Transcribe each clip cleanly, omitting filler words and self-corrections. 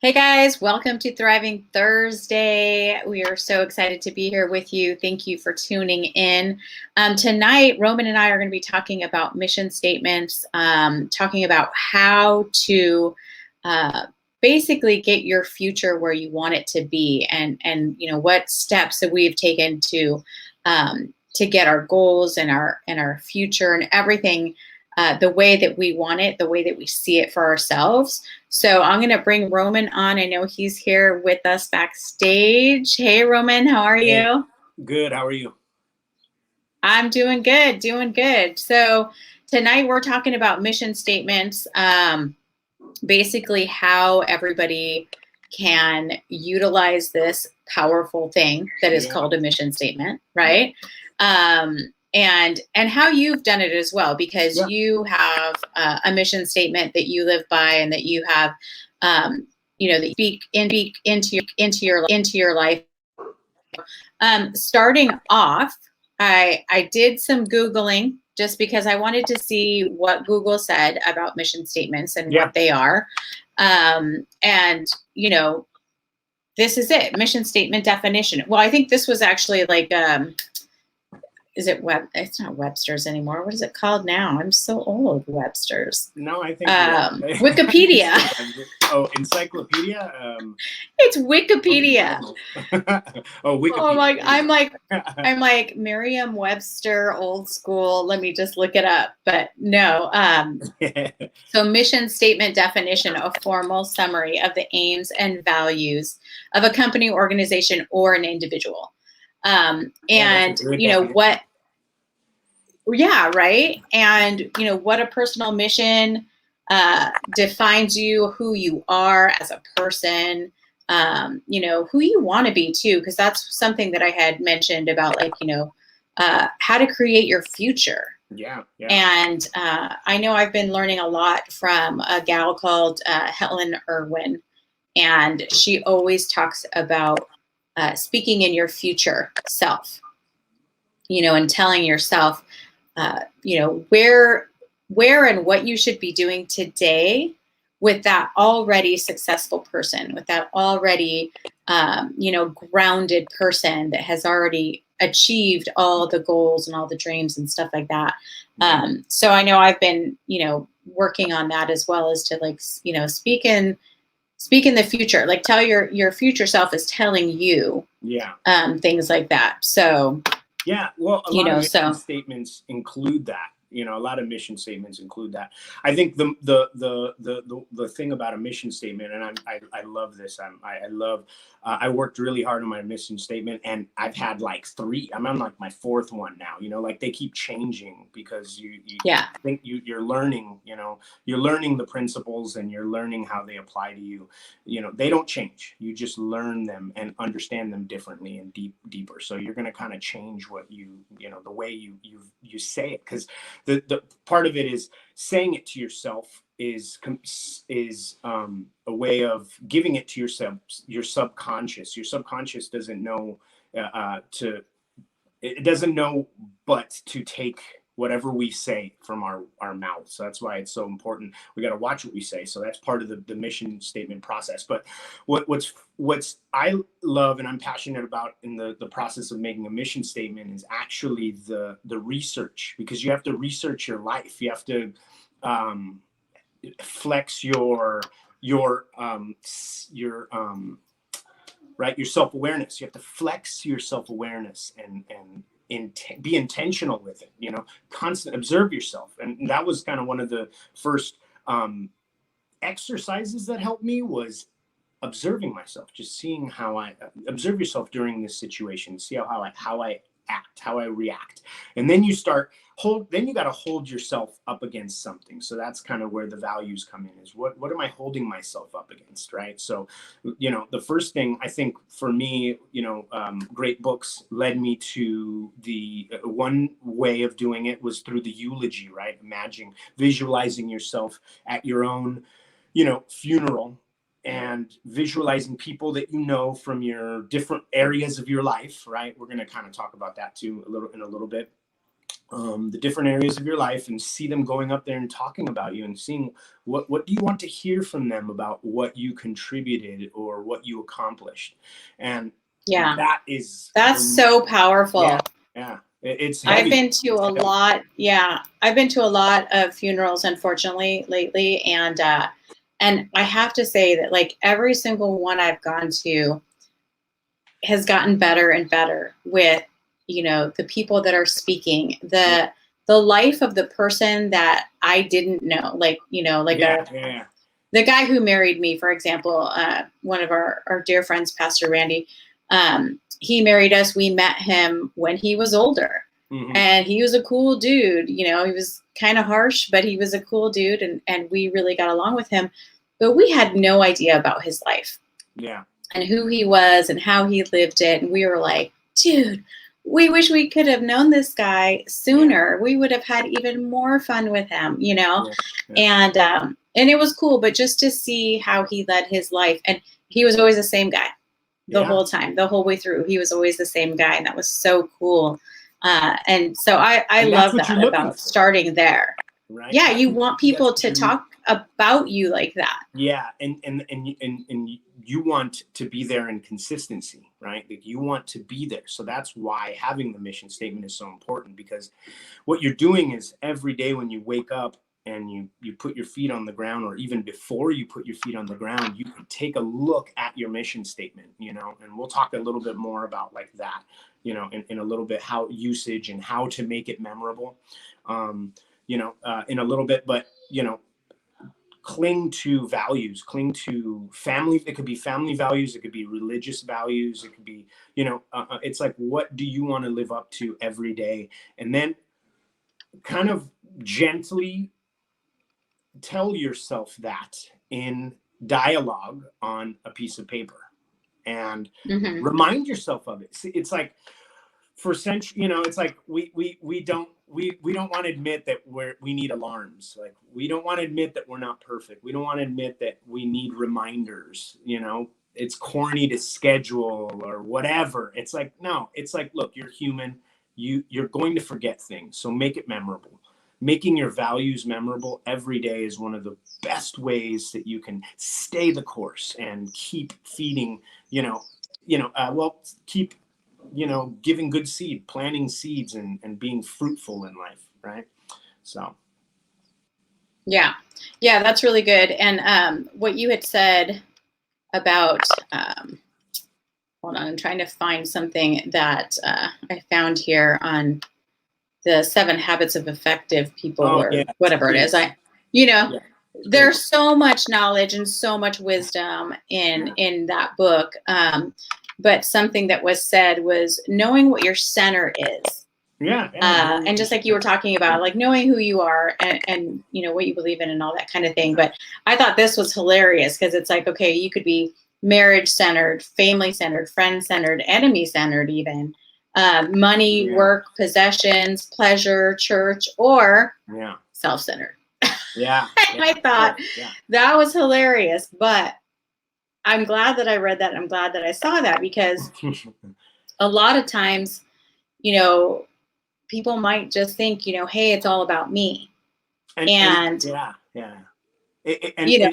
Hey guys, welcome to Thriving Thursday. We are so excited to be here with you. Thank you for tuning in. Tonight, Roman and I are going to be talking about mission statements, talking about how to uh, basically get your future where you want it to be, and what steps that we've taken to get our goals and our future and everything the way that we want it, the way that we see it for ourselves. So I'm going to bring Roman on. I know he's here with us backstage. Hey, Roman, how are Hey, you? good. How are you? I'm doing good, doing good. So tonight we're talking about mission statements, basically how everybody can utilize this powerful thing that is Yeah, called a mission statement, yeah, right? Um, and how you've done it as well, because yeah. you have a mission statement that you live by, and that you have, that you speak into your life. Starting off, I did some Googling just because I wanted to see what Google said about mission statements and Yeah. what they are. And, this is it, mission statement definition. Well, I think this was actually like, is it Web? It's not Webster's anymore. What is it called now? I'm so old. Webster's. No, I think you are. You Wikipedia. still have it. Oh, encyclopedia. It's Okay, I Wikipedia. don't know. Oh, Oh Wikipedia. my! There you I'm go. like I'm like Merriam-Webster, old school. Let me just look it up. But no. So mission statement definition: a formal summary of the aims and values of a company, organization, or an individual. Yeah, that's a And good you know definition. what? Yeah, right. And what a personal mission defines you, who you are as a person. Who you want to be too, because that's something that I had mentioned about, like, how to create your future. Yeah, yeah, And I know I've been learning a lot from a gal called Helen Irwin, and she always talks about speaking in your future self, and telling yourself, where and what you should be doing today with that already successful person, with that already, grounded person that has already achieved all the goals and all the dreams and stuff like that. yeah, So I know I've been, working on that, as well as to, like, speak in the future, like tell your future self is telling you yeah. things like that. So, Yeah, well, a lot of mission so statements include that. A lot of mission statements include that. I think the thing about a mission statement, and I love this. I love. I worked really hard on my mission statement, and I've had like three. I'm on like my fourth one now. Like they keep changing because you yeah. think you're learning. You're learning the principles, and you're learning how they apply to you. They don't change. You just learn them and understand them differently and deeper. So you're going to kind of change what the way you say it, because the part of it is saying it to yourself is a way of giving it to yourself. Your subconscious doesn't know to it doesn't know but to take whatever we say from our mouth. So that's why it's so important. We got to watch what we say. So that's part of the mission statement process. But what's I love and I'm passionate about in the process of making a mission statement is actually the research, because you have to research your life. You have to flex your right, your self-awareness. You have to flex your self-awareness and be intentional with it. Constant observe yourself. And that was kind of one of the first exercises that helped me, was observing myself, just seeing how I observe yourself during this situation, see how I act, how I react. And then then you got to hold yourself up against something. So that's kind of where the values come in, is what am I holding myself up against, right? So the first thing, I think, for me, great books led me to the one way of doing it was through the eulogy, right? Visualizing yourself at your own funeral, and visualizing people that from your different areas of your life, right? We're going to kind of talk about that too in a little bit. the different areas of your life, and see them going up there and talking about you, and seeing what do you want to hear from them about what you contributed or what you accomplished. And Yeah. that is That's so yeah, powerful. yeah, it's I've heavy. been to It's a heavy. lot. Yeah. I've been to a lot of funerals, unfortunately, lately. And I have to say that like every single one I've gone to has gotten better and better with, the people that are speaking, Yeah, the life of the person that I didn't know, like, like yeah, yeah, the guy who married me, for example, one of our dear friends, Pastor Randy, he married us. We met him when he was older, hmm, and he was a cool dude. He was kind of harsh, but he was a cool dude, and we really got along with him. But we had no idea about his life yeah, and who he was and how he lived it. And we were like, dude, we wish we could have known this guy yeah, sooner. We would have had even more fun with him. yeah, yeah, And it was cool, but just to see how he led his life, and he was always the same guy the yeah. whole time, the whole way through. He was always the same guy, and that was so cool. And so I And that's love what you're that looking about for, starting there. right? Yeah, you want That's people what to you're. talk about you like that. Yeah, and you want to be there in consistency, right? Like you want to be there. So that's why having the mission statement is so important, because what you're doing is every day when you wake up and you put your feet on the ground, or even before you put your feet on the ground, you can take a look at your mission statement, and we'll talk a little bit more about like that, in a little bit, how usage and how to make it memorable, in a little bit, but cling to values, cling to family. It could be family values, it could be religious values, it could be, it's like, what do you want to live up to every day? And then kind of gently tell yourself that in dialogue on a piece of paper, and Hmm. remind yourself of it. It's like, for century, it's like we don't want to admit that we need alarms. Like, we don't want to admit that we're not perfect. We don't want to admit that we need reminders. It's corny to schedule or whatever. It's like, no, it's like, look, you're human. You're going to forget things, so make it memorable. Making your values memorable every day is one of the best ways that you can stay the course and keep feeding, keep, giving good seed, planting seeds, and being fruitful in life, right? So, Yeah. Yeah, that's really good. And what you had said about, hold on, I'm trying to find something that I found here on the 7 habits of effective people, oh yeah, or whatever it is. please, You know, yeah, it's great. there's so much knowledge and so much wisdom Yeah, in that book. But something that was said was knowing what your center is. yeah, yeah. No, And just like you were talking about, like knowing who you are, and what you believe in and all that kind of thing. yeah, But I thought this was hilarious because it's like, okay, you could be marriage centered, family centered, friend centered, enemy centered, even money, yeah, work, possessions, pleasure, church, or yeah, self centered. yeah, And yeah. I thought Oh, yeah. that was hilarious. But I'm glad that I read that. I'm glad that I saw that, because a lot of times, you know, people might just think, hey, it's all about me. and And, yeah, yeah. And you know,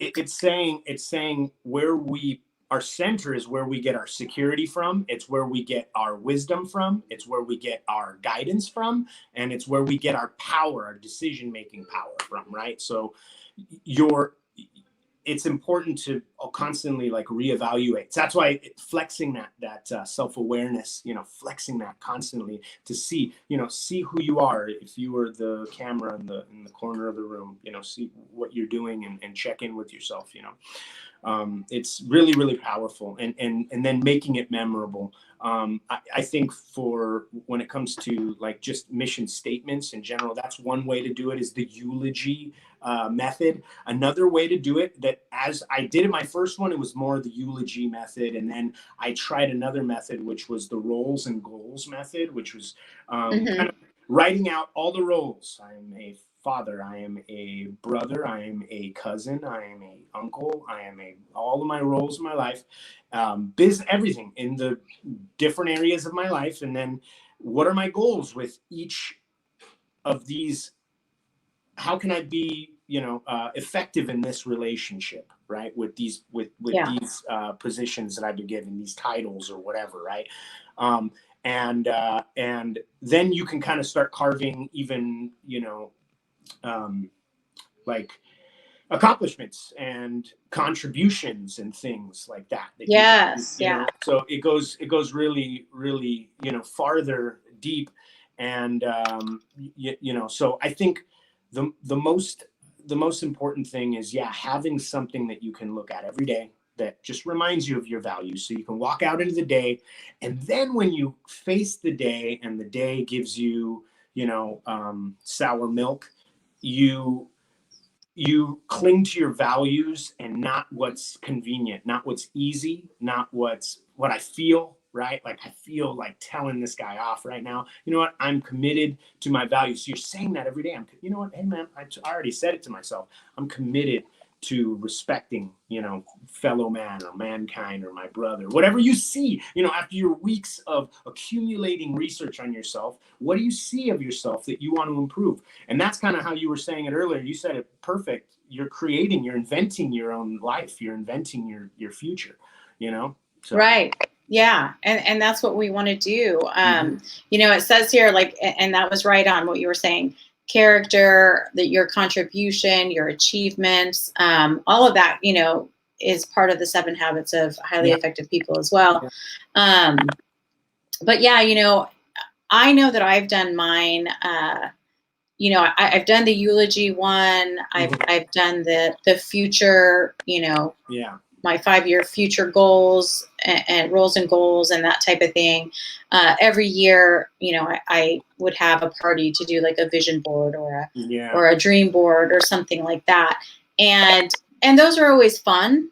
it's saying where we our center is where we get our security from. It's where we get our wisdom from. It's where we get our guidance from, and it's where we get our power, our decision making power from. Right. So your it's important to constantly like reevaluate. So that's why flexing that self-awareness, flexing that constantly to see who you are. If you were the camera in the corner of the room, see what you're doing, and check in with yourself. It's really, really powerful, and then making it memorable. I think for when it comes to like just mission statements in general, that's one way to do it, is the eulogy method. Another way to do it, that as I did in my first one, it was more the eulogy method, and then I tried another method, which was the roles and goals method, which was kind mhm. of writing out all the roles. I am a father, I am a brother, I am a cousin, I am a uncle, I am a all of my roles in my life, everything in the different areas of my life, and then what are my goals with each of these? How can I be, effective in this relationship, right? With these, Yeah. these positions that I've been given, these titles or whatever, right? And then you can kind of start carving even, like accomplishments and contributions and things like that you can, Yes. Yeah. so it goes really, really, farther deep. And so I think the most important thing is, yeah, having something that you can look at every day that just reminds you of your values, so you can walk out into the day, and then when you face the day and the day gives you, sour milk, you cling to your values and not what's convenient, not what's easy, not what I feel, right? Like, I feel like telling this guy off right now. You know what? I'm committed to my values. So you're saying that every day. You know what? Hey man, I already said it to myself. I'm committed to respecting, fellow man or mankind or my brother, whatever you see, after your weeks of accumulating research on yourself, what do you see of yourself that you want to improve? And that's kind of how you were saying it earlier. You said it perfect. You're inventing your own life. You're inventing your future, so. Right. Yeah. And that's what we want to do. Mm-hmm. It says here, like, and that was right on what you were saying, character, that your contribution, your achievements, all of that, is part of the 7 habits of highly Yeah. effective people as well. Yeah. But yeah, I know that I've done mine. I've done the eulogy one. I've done the future, Yeah. my 5-year future goals and roles and goals and that type of thing. Every year, I would have a party to do like a vision board or a dream board or something like that. And those are always fun,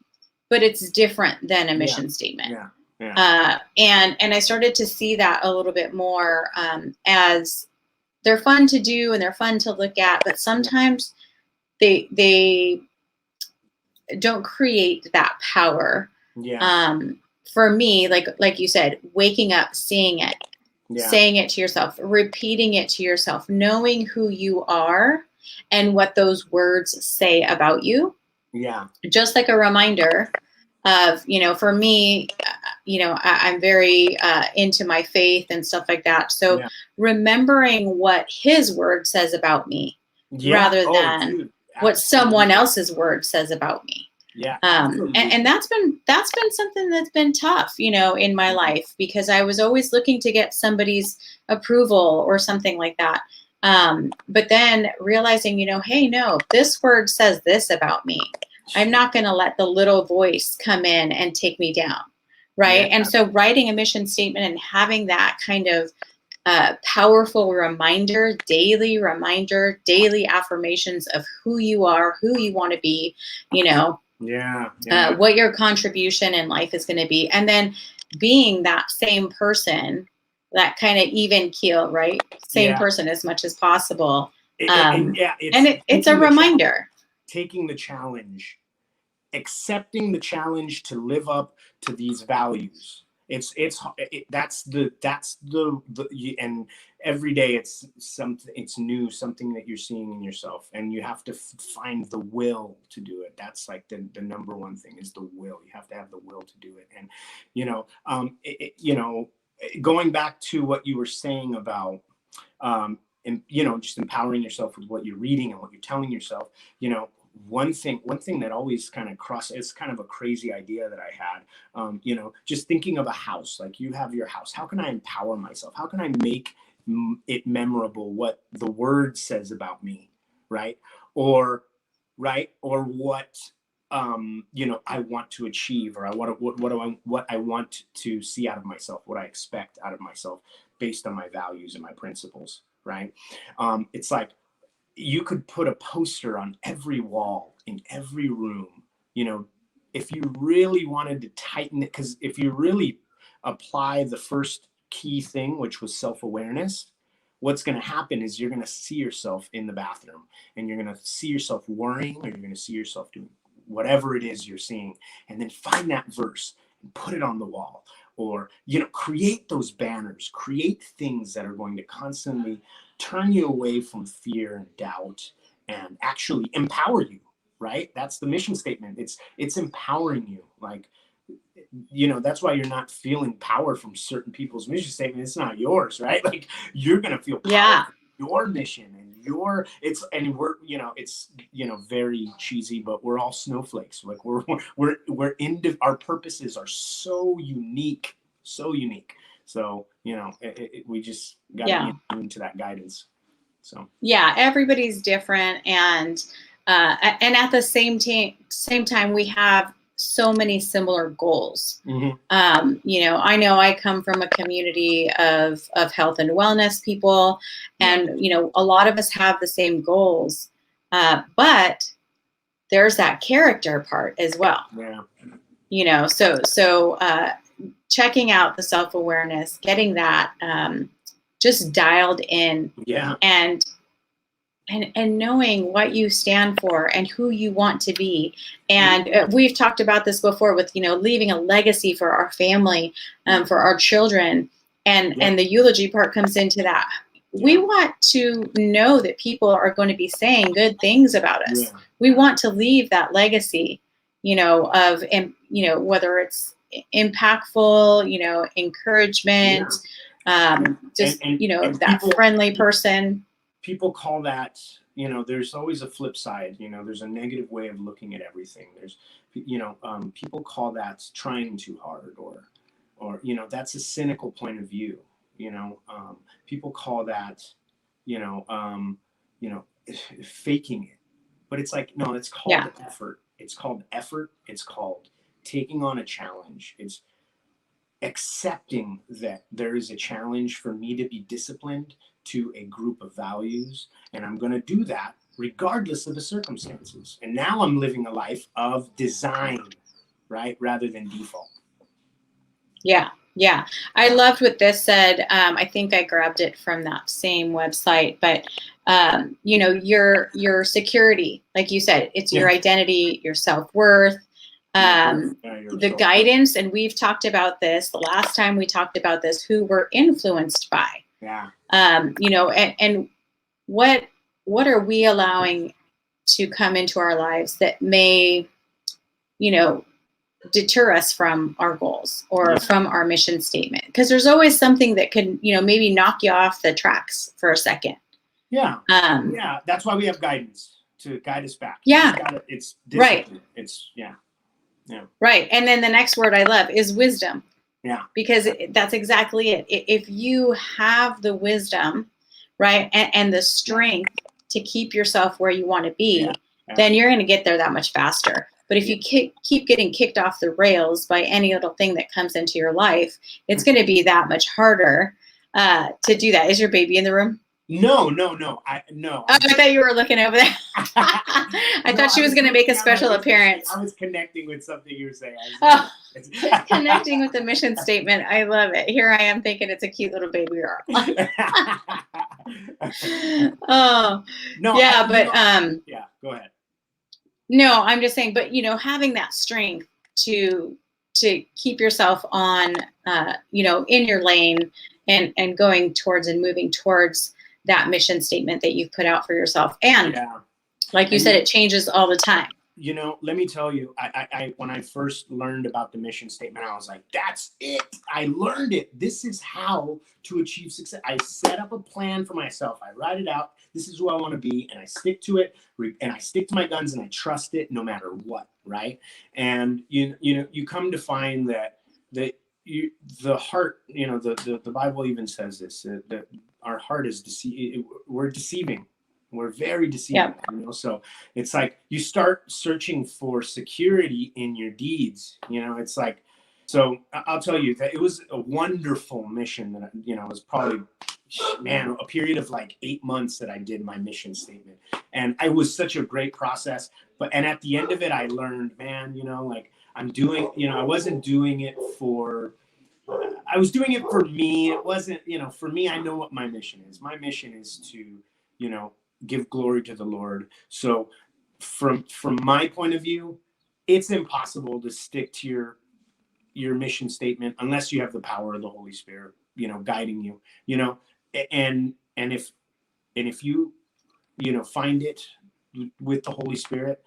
but it's different than a mission statement. Yeah. Yeah. And I started to see that a little bit more, as they're fun to do and they're fun to look at, but sometimes they don't create that power. Yeah. For me, like you said, waking up, seeing it, Yeah. saying it to yourself, repeating it to yourself, knowing who you are and what those words say about you. Yeah. Just like a reminder of, for me, I'm very into my faith and stuff like that. So remembering what his word says about me, rather than what someone else's word says about me. Yeah. And that's been something that's been tough, in my life, because I was always looking to get somebody's approval or something like that. But then realizing, hey, no, this word says this about me. I'm not going to let the little voice come in and take me down. Right. Yeah. And so writing a mission statement and having that kind of powerful reminder, daily affirmations of who you are, who you want to be, what your contribution in life is going to be. And then being that same person, that kind of even keel, right? Same person as much as possible. It's a reminder. Taking the challenge, accepting the challenge to live up to these values. That's the and every day it's something, it's new, something that you're seeing in yourself, and you have to find the will to do it. That's like the number one thing, is the will. You have to have the will to do it. And going back to what you were saying about and just empowering yourself with what you're reading and what you're telling yourself, one thing that always kind of it's kind of a crazy idea that I had, just thinking of a house. Like, you have your house. How can I empower myself? How can I make it memorable what the word says about me, right? Or what I want to achieve, or what I want to see out of myself, what I expect out of myself based on my values and my principles, right? It's like, you could put a poster on every wall in every room, if you really wanted to tighten it, because if you really apply the first key thing, which was self-awareness, what's going to happen is you're going to see yourself in the bathroom, and you're going to see yourself worrying, or you're going to see yourself doing whatever it is you're seeing, and then find that verse and put it on the wall. or, you know, create those banners, create things that are going to constantly turn you away from fear and doubt and actually empower you, right? That's the mission statement. It's empowering you. Like, you know, that's why you're not feeling power from certain people's mission statement. It's not yours, right? Like, you're going to feel power Yeah. from your mission and your, it's, and we're, you know, it's, you know, very cheesy, but we're all snowflakes. Like, we're into, our purposes are so unique, so unique. So, you know, we just got to Yeah. be into that guidance. So, Yeah, everybody's different, and at the same time, we have so many similar goals. You know I come from a community of health and wellness people, and you know, a lot of us have the same goals, but there's that character part as well. yeah. You know, so checking out the self-awareness, getting that just dialed in, Yeah. and knowing what you stand for and who you want to be. And we've talked about this before with, you know, leaving a legacy for our family, for our children. And the eulogy part comes into that. We want to know that people are going to be saying good things about us. We want to leave that legacy, you know, of, you know, whether it's impactful, you know, encouragement, just, you know, that people, friendly person. People call that, you know, there's always a flip side. You know, there's a negative way of looking at everything. There's, you know, people call that trying too hard, or, you know, that's a cynical point of view. You know, people call that, you know, faking it. But it's like, no, it's called effort. It's called effort. It's called taking on a challenge. It's accepting that there is a challenge for me to be disciplined to a group of values, and I'm going to do that regardless of the circumstances. And now I'm living a life of design, right, rather than default. Yeah. I loved what this said. I think I grabbed it from that same website, but you know, your security, like you said, it's your identity, your self-worth, the guidance. And we've talked about this the last time we talked about this, who we're influenced by. You know, and what are we allowing to come into our lives that may, you know, deter us from our goals or from our mission statement? Because there's always something that can, you know, maybe knock you off the tracks for a second. That's why we have guidance to guide us back. It's discipline. It's right. And then the next word I love is wisdom. Because that's exactly it. If you have the wisdom, right, and the strength to keep yourself where you want to be, then you're going to get there that much faster. But if you keep getting kicked off the rails by any little thing that comes into your life, it's going to be that much harder to do that. Is your baby in the room? No. Oh, I thought you were looking over there. I thought she was going to make a special appearance. I was connecting with something you were saying. Connecting with the mission statement. I love it. Here I am thinking it's a cute little baby girl. Oh, no. Yeah, go ahead. No, I'm just saying, but you know, having that strength to keep yourself on, you know, in your lane and going towards and moving towards that mission statement that you've put out for yourself. And like you said, it changes all the time. You know, let me tell you, I when I first learned about the mission statement, I was like, that's it. I learned it. This is how to achieve success. I set up a plan for myself. I write it out. This is who I want to be. And I stick to it. And I stick to my guns and I trust it no matter what. Right. And, you know, you come to find that the heart, you know, the Bible even says this, that our heart is we're deceiving. We're very deceiving, you know. So it's like you start searching for security in your deeds. You know, it's like, so I'll tell you that it was a wonderful mission that, you know, it was probably, man, a period of like 8 months that I did my mission statement. And it was such a great process. And at the end of it, I learned, man, you know, like I'm doing, you know, I wasn't doing it I was doing it for me. It wasn't, you know, for me, I know what my mission is. My mission is to, you know, give glory to the Lord. So from my point of view, it's impossible to stick to your mission statement unless you have the power of the Holy Spirit, guiding you, and if you, find it with the Holy Spirit,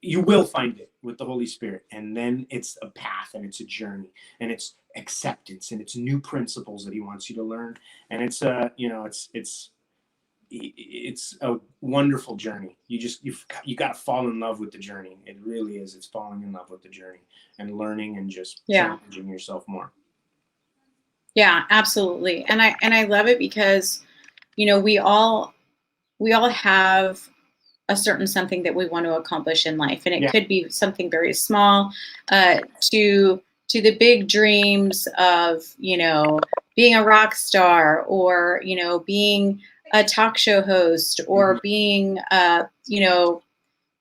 you will find it with the Holy Spirit. And then it's a path, and it's a journey, and it's acceptance, and it's new principles that he wants you to learn. And it's it's a wonderful journey. You got to fall in love with the journey. It really is. It's falling in love with the journey and learning and just challenging yourself more. Yeah, absolutely. And I love it because, we all have a certain something that we want to accomplish in life. And it could be something very small, to the big dreams of, being a rock star, or, being a talk show host, or being, an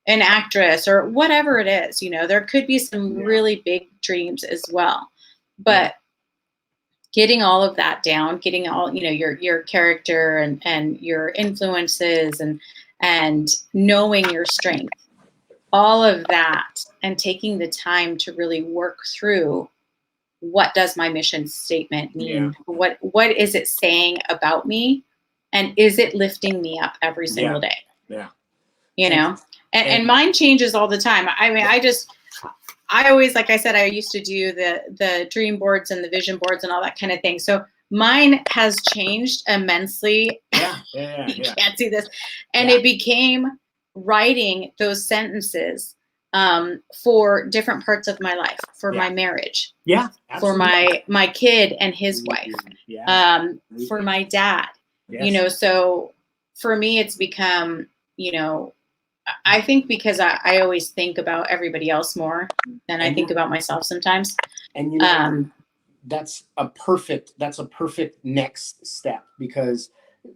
actress, or whatever it is. There could be some really big dreams as well. But getting all of that down, getting all, your character and your influences, and knowing your strength, all of that, and taking the time to really work through, what does my mission statement mean? What is it saying about me? And is it lifting me up every single day? And mine changes all the time. I mean, I always, like I said, I used to do the dream boards and the vision boards and all that kind of thing. So mine has changed immensely. You can't see this. And it became writing those sentences for different parts of my life, for my marriage, for my kid and his wife, for my dad, so for me, it's become, I think because I always think about everybody else more than I think about myself sometimes. And that's a perfect next step, because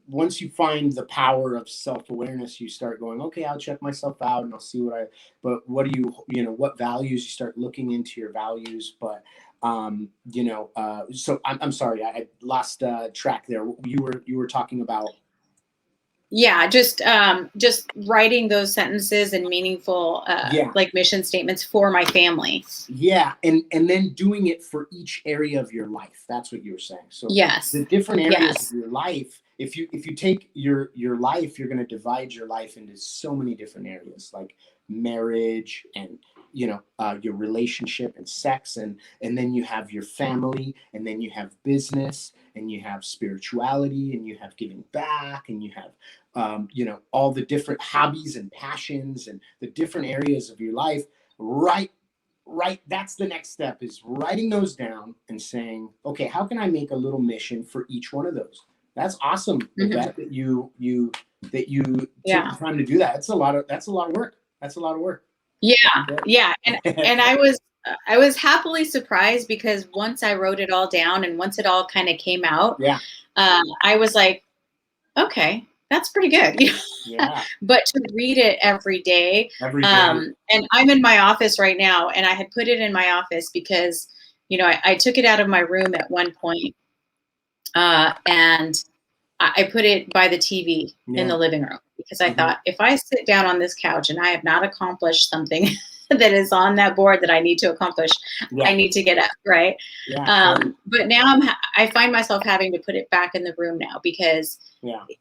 once you find the power of self-awareness, you start going, okay, I'll check myself out and I'll see what what values, you start looking into your values. But so I'm sorry, I lost track there. You were talking about. Yeah, just writing those sentences and meaningful, like mission statements for my family. Yeah, and then doing it for each area of your life. That's what you were saying. So the different areas of your life. If you take your life, you're going to divide your life into so many different areas, like marriage and your relationship and sex, and then you have your family, and then you have business, and you have spirituality, and you have giving back, and you have all the different hobbies and passions and the different areas of your life. Right. That's the next step, is writing those down and saying, okay, how can I make a little mission for each one of those? That's awesome. That you took the time to do that. That's a lot of work. Yeah. And I was happily surprised, because once I wrote it all down and once it all kind of came out, I was like, okay, that's pretty good. But to read it every day. And I'm in my office right now, and I had put it in my office because, I took it out of my room at one point, and I put it by the TV in the living room, because I thought, if I sit down on this couch and I have not accomplished something that is on that board that I need to accomplish, I need to get up, right? But now I find myself having to put it back in the room now, because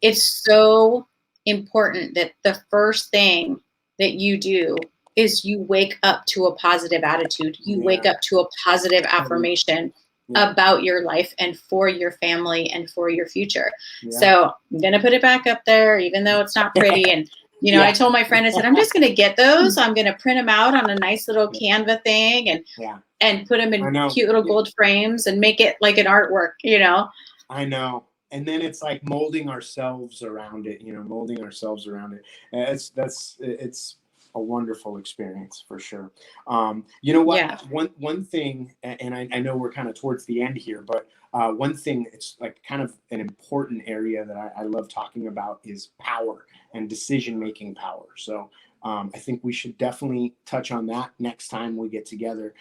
it's so important that the first thing that you do is you wake up to a positive attitude. You wake up to a positive affirmation about your life and for your family and for your future. So I'm going to put it back up there, even though it's not pretty. And, I told my friend, I said, I'm just going to get those. I'm going to print them out on a nice little Canva thing and put them in cute little gold frames and make it like an artwork, I know. And then it's like molding ourselves around it, It's a wonderful experience for sure. You know what? One thing, and I know we're kind of towards the end here, but one thing, it's like kind of an important area that I love talking about, is power and decision-making power. So I think we should definitely touch on that next time we get together.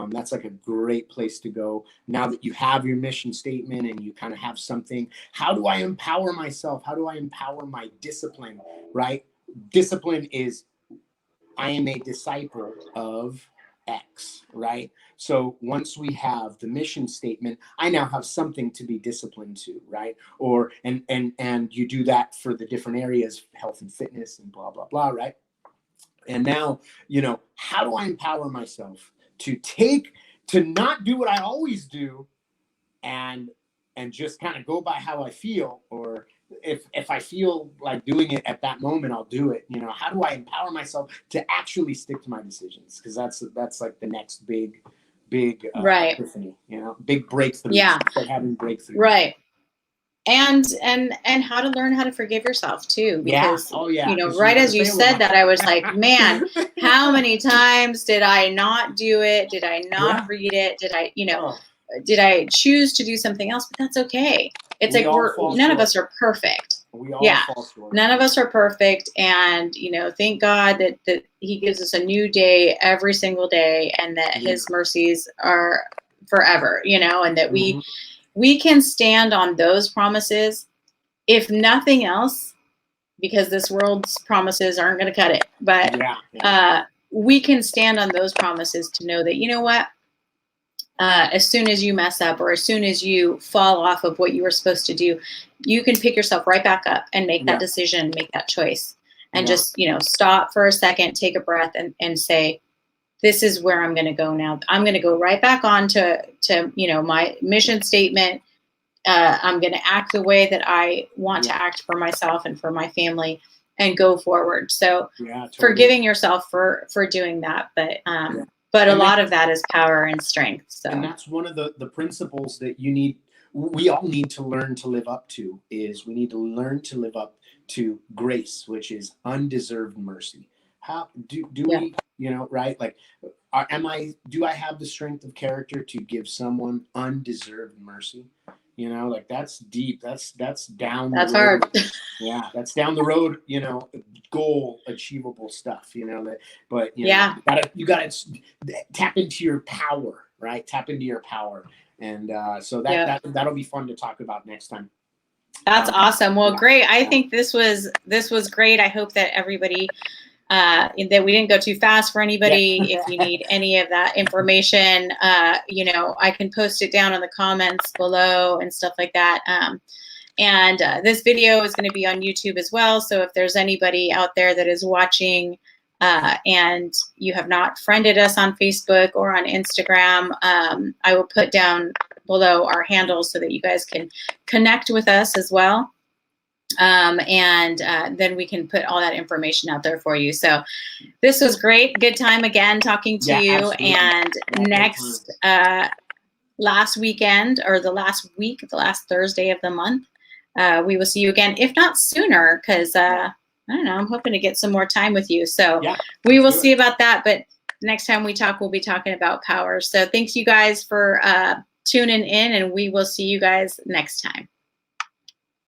That's like a great place to go. Now that you have your mission statement and you kind of have something, how do I empower myself? How do I empower my discipline, right? Discipline is, I am a disciple of X, right? So once we have the mission statement, I now have something to be disciplined to, right? Or and you do that for the different areas, health and fitness and blah blah blah, right? And now, how do I empower myself to not do what I always do and just kind of go by how I feel, or if I feel like doing it at that moment, I'll do it. How do I empower myself to actually stick to my decisions? Because that's like the next big Right. epiphany, big breakthroughs. Yeah. Start having breakthroughs. Right. And how to learn how to forgive yourself too, because right as you said that, I was like, man, how many times did I not do it? Did I not read it? Did I, did I choose to do something else? But that's okay. It's like none of us are perfect. We all fall short. None of us are perfect, and thank God that He gives us a new day every single day, and that His mercies are forever. And that we can stand on those promises, if nothing else, because this world's promises aren't going to cut it. But we can stand on those promises to know that, what? As soon as you mess up, or as soon as you fall off of what you were supposed to do, you can pick yourself right back up and make that decision, make that choice, and just, stop for a second, take a breath, and say, this is where I'm going to go now. I'm going to go right back on to my mission statement. I'm going to act the way that I want to act for myself and for my family, and go forward. So forgiving yourself for doing that. But a lot of that is power and strength. So. And that's one of the principles that we all need to learn to live up to, is we need to learn to live up to grace, which is undeserved mercy. How do we, right? Like, do I have the strength of character to give someone undeserved mercy? Like, that's deep. That's down. That's hard. Yeah, that's down the road. Goal achievable stuff. But you gotta tap into your power, right? Tap into your power, and so that'll be fun to talk about next time. That's awesome. Well, great. I think this was great. I hope that everybody. That we didn't go too fast for anybody. If you need any of that information, I can post it down in the comments below and stuff like that. And this video is going to be on YouTube as well. So if there's anybody out there that is watching and you have not friended us on Facebook or on Instagram, I will put down below our handles so that you guys can connect with us as well. And then we can put all that information out there for you. So this was great. Good time again talking to you. Absolutely. And next last weekend, or the last week, the last Thursday of the month, we will see you again, if not sooner, because I don't know, I'm hoping to get some more time with you. So we will see about that. But next time we talk, we'll be talking about power. So thanks you guys for tuning in, and we will see you guys next time.